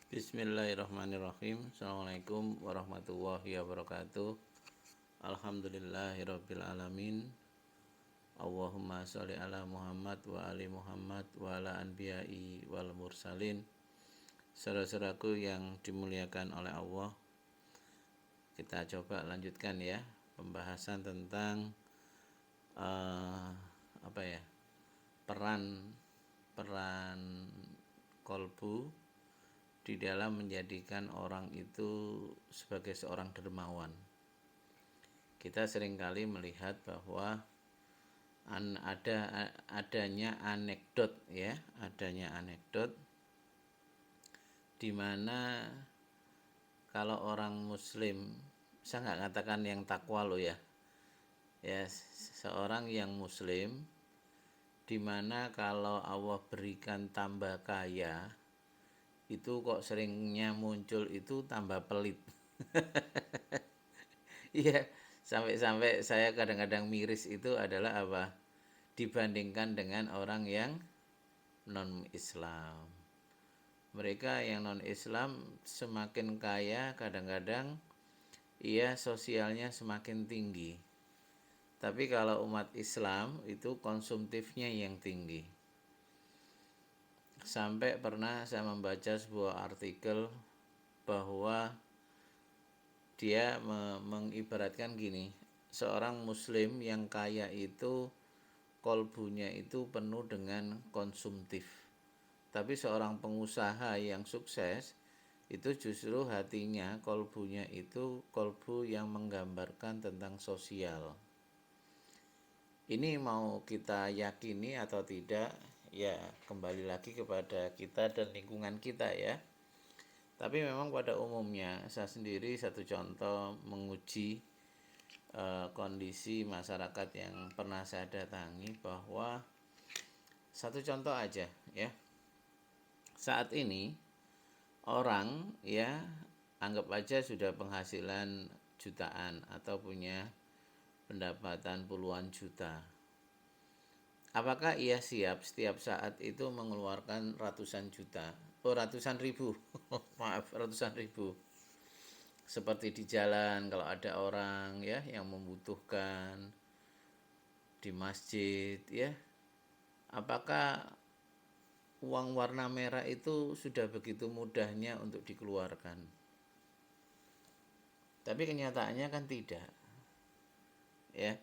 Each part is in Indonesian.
Bismillahirrahmanirrahim. Assalamualaikum warahmatullahi wabarakatuh. Alhamdulillahirabbil alamin. Allahumma sholli ala Muhammad wa ali Muhammad wa ala anbiya'i wal mursalin. Saudara-saudaraku yang dimuliakan oleh Allah, kita coba lanjutkan ya pembahasan tentang peran peran kolbu di dalam menjadikan orang itu sebagai seorang dermawan. Kita seringkali melihat bahwa adanya anekdot di mana kalau orang muslim, saya nggak katakan yang takwa loh ya, seorang yang muslim di mana kalau Allah berikan tambah kaya, itu kok seringnya muncul itu tambah pelit. Iya, sampai-sampai saya kadang-kadang miris itu adalah apa? Dibandingkan dengan orang yang non-Islam. Mereka yang non-Islam semakin kaya kadang-kadang sosialnya semakin tinggi. Tapi kalau umat Islam itu konsumtifnya yang tinggi. Sampai pernah saya membaca sebuah artikel bahwa dia mengibaratkan gini, seorang muslim yang kaya itu kolbunya itu penuh dengan konsumtif. Tapi seorang pengusaha yang sukses itu justru hatinya, kolbunya itu kolbu yang menggambarkan tentang sosial. Ini mau kita yakini atau tidak, ya kembali lagi kepada kita dan lingkungan kita ya. Tapi memang pada umumnya saya sendiri satu contoh menguji kondisi masyarakat yang pernah saya datangi, bahwa satu contoh aja ya. Saat ini orang ya anggap aja sudah penghasilan jutaan atau punya pendapatan puluhan juta. Apakah ia siap setiap saat itu mengeluarkan ratusan juta? Ratusan ribu. Maaf, ratusan ribu. Seperti di jalan kalau ada orang ya yang membutuhkan di masjid ya. Apakah uang warna merah itu sudah begitu mudahnya untuk dikeluarkan? Tapi kenyataannya kan tidak. Ya.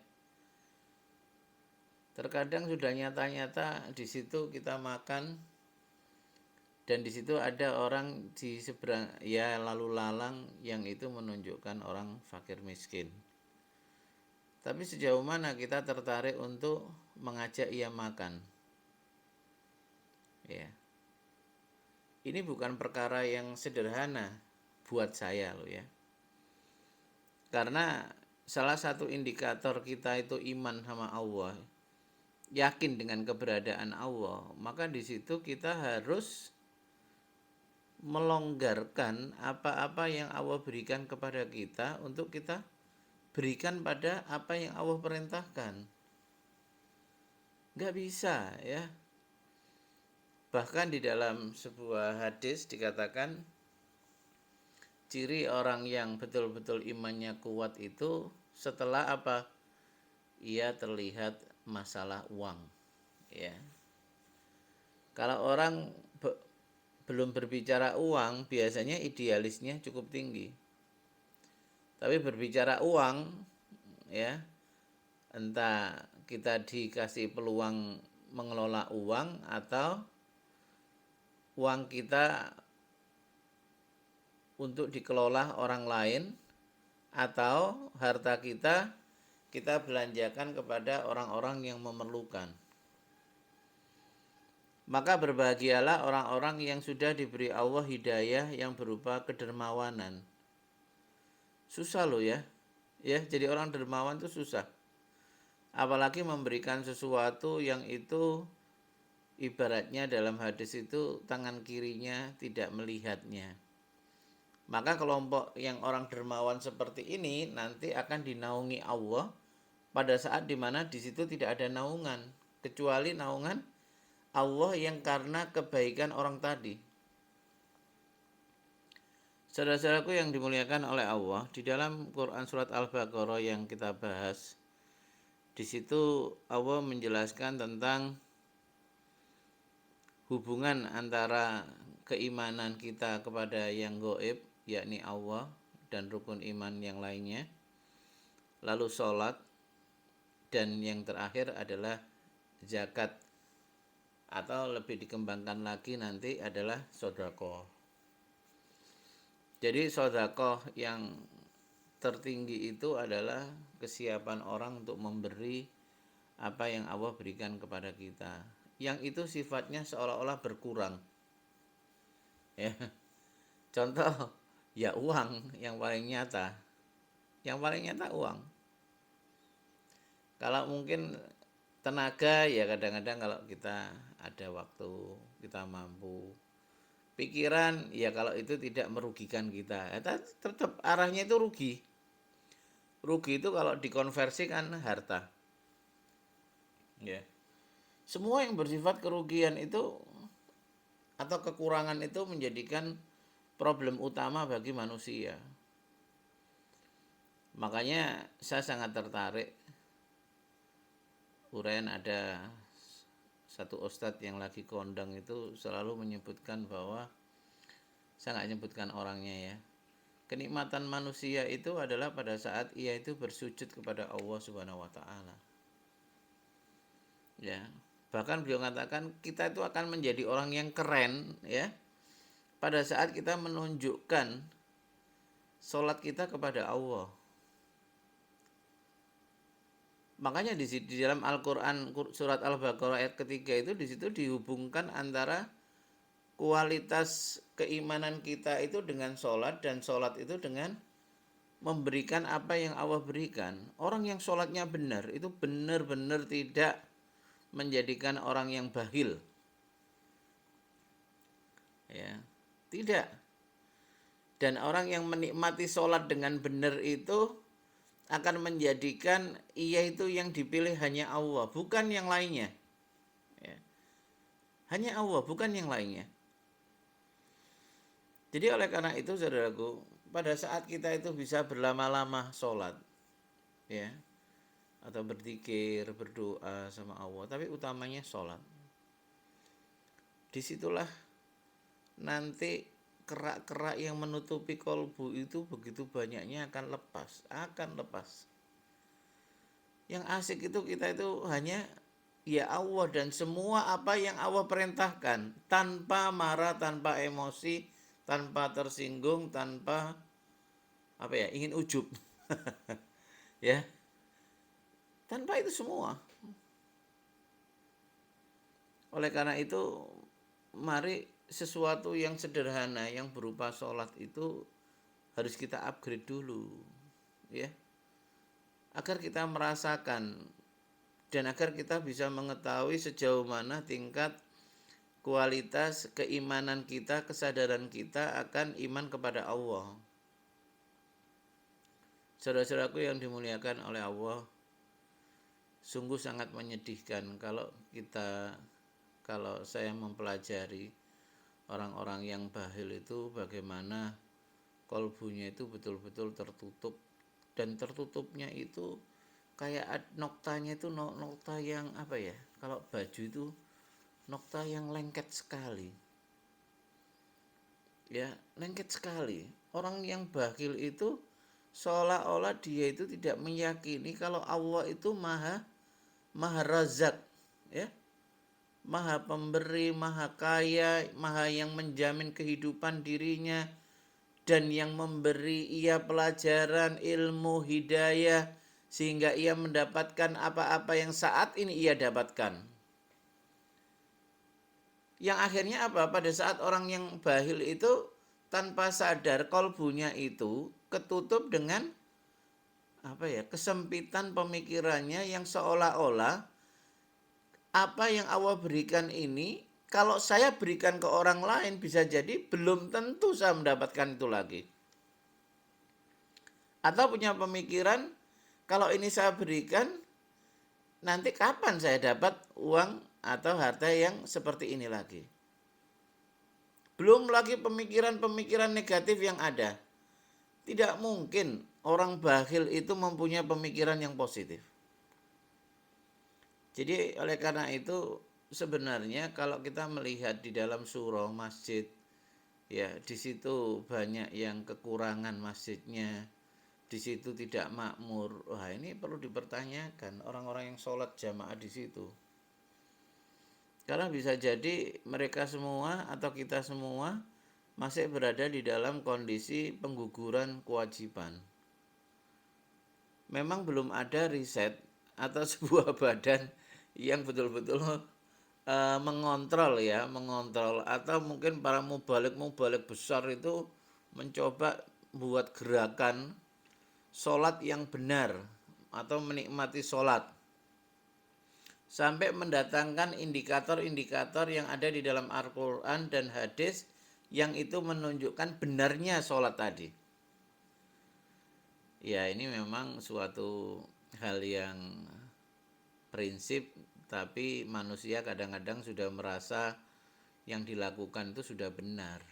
Terkadang sudah nyata-nyata di situ kita makan dan di situ ada orang di seberang ya lalu lalang yang itu menunjukkan orang fakir miskin. Tapi sejauh mana kita tertarik untuk mengajak ia makan? Ya. Ini bukan perkara yang sederhana buat saya loh ya. Karena salah satu indikator kita itu iman sama Allah, yakin dengan keberadaan Allah, maka di situ kita harus melonggarkan apa-apa yang Allah berikan kepada kita untuk kita berikan pada apa yang Allah perintahkan. Nggak bisa ya. Bahkan di dalam sebuah hadis dikatakan ciri orang yang betul-betul imannya kuat itu setelah apa? Ia terlihat masalah uang. Ya. Kalau orang belum berbicara uang, biasanya idealisnya cukup tinggi. Tapi berbicara uang, ya, entah kita dikasih peluang mengelola uang atau uang kita untuk dikelola orang lain, atau harta kita belanjakan kepada orang-orang yang memerlukan. Maka berbahagialah orang-orang yang sudah diberi Allah hidayah yang berupa kedermawanan. Susah loh ya. Ya, jadi orang dermawan itu susah. Apalagi memberikan sesuatu yang itu ibaratnya dalam hadis itu tangan kirinya tidak melihatnya. Maka kelompok yang orang dermawan seperti ini nanti akan dinaungi Allah pada saat dimana di situ tidak ada naungan, kecuali naungan Allah yang karena kebaikan orang tadi. Saudara-saudaraku yang dimuliakan oleh Allah, di dalam Quran surat Al-Baqarah yang kita bahas, di situ Allah menjelaskan tentang hubungan antara keimanan kita kepada yang gaib, yakni Allah dan rukun iman yang lainnya, lalu sholat, dan yang terakhir adalah zakat, atau lebih dikembangkan lagi nanti adalah sedekah. Jadi sedekah yang tertinggi itu adalah kesiapan orang untuk memberi apa yang Allah berikan kepada kita. Yang itu sifatnya seolah-olah berkurang. Ya. Contoh, ya uang yang paling nyata. Yang paling nyata uang. Kalau mungkin tenaga, ya kadang-kadang kalau kita ada waktu, kita mampu. Pikiran, ya kalau itu tidak merugikan kita, tetap arahnya itu rugi. Rugi itu kalau dikonversikan harta. Ya. Semua yang bersifat kerugian itu atau kekurangan itu menjadikan problem utama bagi manusia. Makanya saya sangat tertarik. Uraian ada satu ustadz yang lagi kondang itu selalu menyebutkan bahwa, saya nggak nyebutkan orangnya ya, kenikmatan manusia itu adalah pada saat ia itu bersujud kepada Allah Subhanahu wa taala. Ya, bahkan beliau mengatakan kita itu akan menjadi orang yang keren ya pada saat kita menunjukkan sholat kita kepada Allah. Makanya di dalam Al-Quran surat Al-Baqarah ayat ketiga itu di situ dihubungkan antara kualitas keimanan kita itu dengan sholat, dan sholat itu dengan memberikan apa yang Allah berikan. Orang yang sholatnya benar itu benar-benar tidak menjadikan orang yang bakhil. Ya, tidak. Dan orang yang menikmati sholat dengan benar itu akan menjadikan ia itu yang dipilih hanya Allah, bukan yang lainnya. Ya. Hanya Allah, bukan yang lainnya. Jadi oleh karena itu saudaraku, pada saat kita itu bisa berlama-lama sholat, ya, atau berzikir, berdoa sama Allah, tapi utamanya sholat. Disitulah nanti kerak-kerak yang menutupi kolbu itu begitu banyaknya akan lepas. Yang asik itu kita itu hanya ya Allah dan semua apa yang Allah perintahkan, tanpa marah, tanpa emosi, tanpa tersinggung, tanpa ingin ujub. Ya. Tanpa itu semua. Oleh karena itu, mari sesuatu yang sederhana yang berupa sholat itu harus kita upgrade dulu, ya, agar kita merasakan dan agar kita bisa mengetahui sejauh mana tingkat kualitas keimanan kita, kesadaran kita akan iman kepada Allah. Saudara-saudaraku yang dimuliakan oleh Allah, sungguh sangat menyedihkan kalau saya mempelajari orang-orang yang bakhil itu bagaimana kolbunya itu betul-betul tertutup, dan tertutupnya itu kayak noktanya itu nokta yang kalau baju itu nokta yang lengket sekali. Ya, lengket sekali. Orang yang bakhil itu seolah-olah dia itu tidak meyakini kalau Allah itu maha razak, ya, maha pemberi, maha kaya, maha yang menjamin kehidupan dirinya, dan yang memberi ia pelajaran, ilmu, hidayah, sehingga ia mendapatkan apa-apa yang saat ini ia dapatkan. Yang akhirnya apa? Pada saat orang yang bakhil itu tanpa sadar kolbunya itu ketutup dengan kesempitan pemikirannya, yang seolah-olah apa yang Allah berikan ini kalau saya berikan ke orang lain bisa jadi belum tentu saya mendapatkan itu lagi. Atau punya pemikiran kalau ini saya berikan nanti kapan saya dapat uang atau harta yang seperti ini lagi. Belum lagi pemikiran-pemikiran negatif yang ada. Tidak mungkin orang bakhil itu mempunyai pemikiran yang positif. Jadi oleh karena itu sebenarnya kalau kita melihat di dalam surah masjid, ya di situ banyak yang kekurangan masjidnya, di situ tidak makmur. Wah, ini perlu dipertanyakan orang-orang yang sholat jamaah di situ. Karena bisa jadi mereka semua atau kita semua masih berada di dalam kondisi pengguguran kewajiban. Memang belum ada riset atau sebuah badan yang betul-betul mengontrol atau mungkin para mubalik besar itu mencoba buat gerakan sholat yang benar atau menikmati sholat sampai mendatangkan indikator-indikator yang ada di dalam Al-Quran dan hadis yang itu menunjukkan benarnya sholat tadi. Ya, ini memang suatu hal yang prinsip, tapi manusia kadang-kadang sudah merasa yang dilakukan itu sudah benar.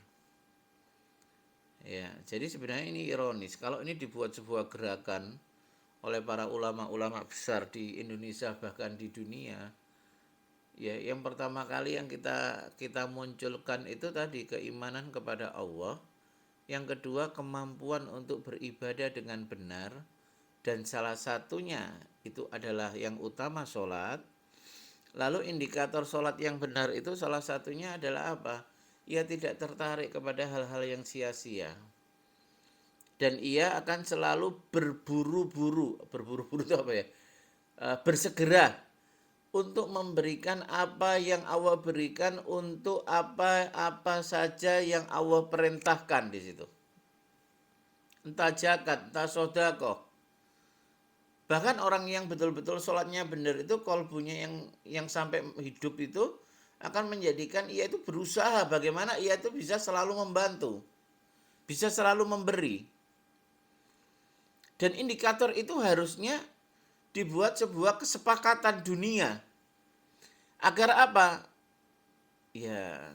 Ya, jadi sebenarnya ini ironis. Kalau ini dibuat sebuah gerakan oleh para ulama-ulama besar di Indonesia bahkan di dunia, ya yang pertama kali yang kita munculkan itu tadi keimanan kepada Allah. Yang kedua, kemampuan untuk beribadah dengan benar, dan salah satunya itu adalah yang utama sholat. Lalu indikator sholat yang benar itu salah satunya adalah apa? Ia tidak tertarik kepada hal-hal yang sia-sia. Dan ia akan selalu berburu-buru itu apa ya? Bersegera untuk memberikan apa yang Allah berikan untuk apa saja yang Allah perintahkan di situ. Entah zakat, entah sodako. Bahkan orang yang betul-betul sholatnya benar itu kolbunya yang sampai hidup itu akan menjadikan ia itu berusaha bagaimana ia itu bisa selalu membantu, bisa selalu memberi. Dan indikator itu harusnya dibuat sebuah kesepakatan dunia. Agar apa? Ya,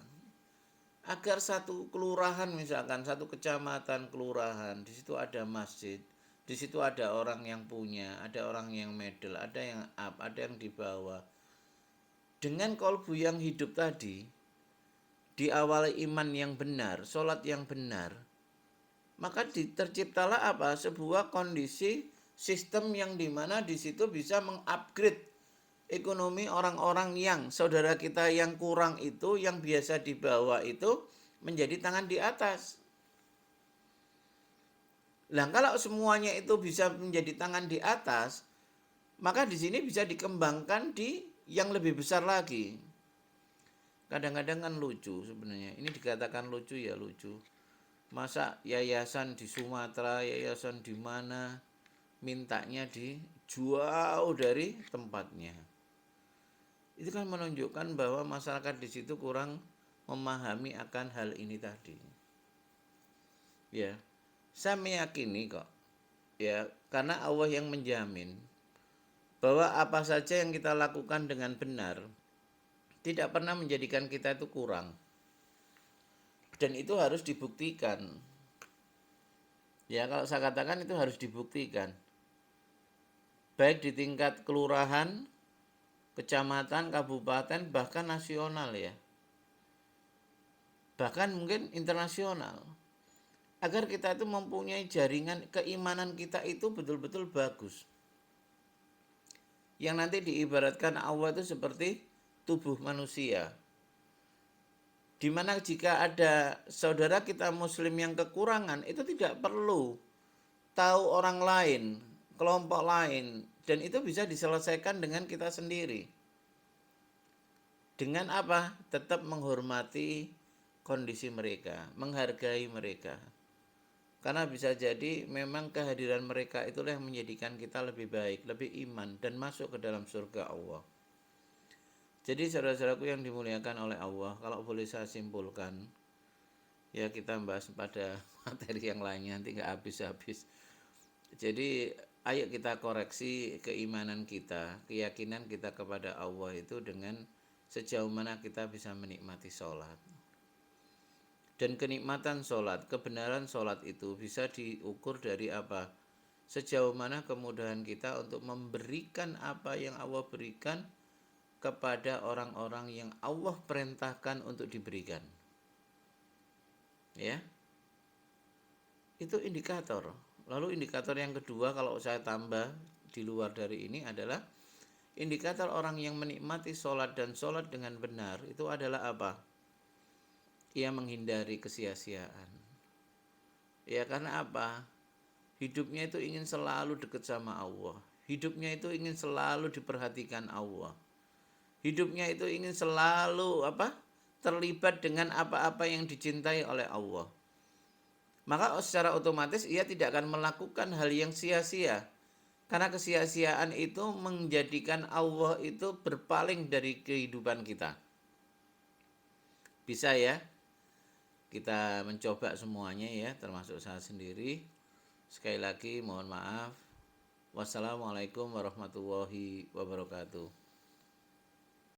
agar satu kelurahan misalkan, satu kecamatan kelurahan, di situ ada masjid, di situ ada orang yang punya, ada orang yang middle, ada yang up, ada yang di bawah. Dengan kolbu yang hidup tadi, diawali iman yang benar, sholat yang benar, maka terciptalah apa? Sebuah kondisi sistem yang dimana di situ bisa mengupgrade ekonomi orang-orang yang saudara kita yang kurang itu, yang biasa di bawah itu menjadi tangan di atas. Nah, kalau semuanya itu bisa menjadi tangan di atas, maka di sini bisa dikembangkan di yang lebih besar lagi. Kadang-kadang kan lucu sebenarnya. Ini dikatakan lucu ya lucu. Masa yayasan di Sumatera, yayasan di mana mintanya di jauh dari tempatnya. Itu kan menunjukkan bahwa masyarakat di situ kurang memahami akan hal ini tadi. Ya, saya meyakini kok. Ya, karena Allah yang menjamin bahwa apa saja yang kita lakukan dengan benar tidak pernah menjadikan kita itu kurang. Dan itu harus dibuktikan. Ya, kalau saya katakan itu harus dibuktikan. Baik di tingkat kelurahan, kecamatan, kabupaten, bahkan nasional ya. Bahkan mungkin internasional. Agar kita itu mempunyai jaringan keimanan kita itu betul-betul bagus. Yang nanti diibaratkan Allah itu seperti tubuh manusia. Dimana jika ada saudara kita muslim yang kekurangan, itu tidak perlu tahu orang lain, kelompok lain, dan itu bisa diselesaikan dengan kita sendiri. Dengan apa? Tetap menghormati kondisi mereka, menghargai mereka. Karena bisa jadi memang kehadiran mereka itulah yang menjadikan kita lebih baik, lebih iman, dan masuk ke dalam surga Allah. Jadi saudara-saudaraku yang dimuliakan oleh Allah, kalau boleh saya simpulkan, ya kita bahas pada materi yang lainnya, nanti nggak habis-habis. Jadi ayo kita koreksi keimanan kita, keyakinan kita kepada Allah itu dengan sejauh mana kita bisa menikmati sholat. Dan kenikmatan sholat, kebenaran sholat itu bisa diukur dari apa? Sejauh mana kemudahan kita untuk memberikan apa yang Allah berikan kepada orang-orang yang Allah perintahkan untuk diberikan. Ya, itu indikator. Lalu indikator yang kedua kalau saya tambah di luar dari ini adalah indikator orang yang menikmati sholat dan sholat dengan benar itu adalah apa? Ia menghindari kesia-siaan. Ya karena apa? Hidupnya itu ingin selalu dekat sama Allah. Hidupnya itu ingin selalu diperhatikan Allah. Hidupnya itu ingin selalu apa? Terlibat dengan apa-apa yang dicintai oleh Allah. Maka secara otomatis ia tidak akan melakukan hal yang sia-sia. Karena kesia-siaan itu menjadikan Allah itu berpaling dari kehidupan kita. Bisa ya? Kita mencoba semuanya ya, termasuk saya sendiri. Sekali lagi mohon maaf. Wassalamualaikum warahmatullahi wabarakatuh.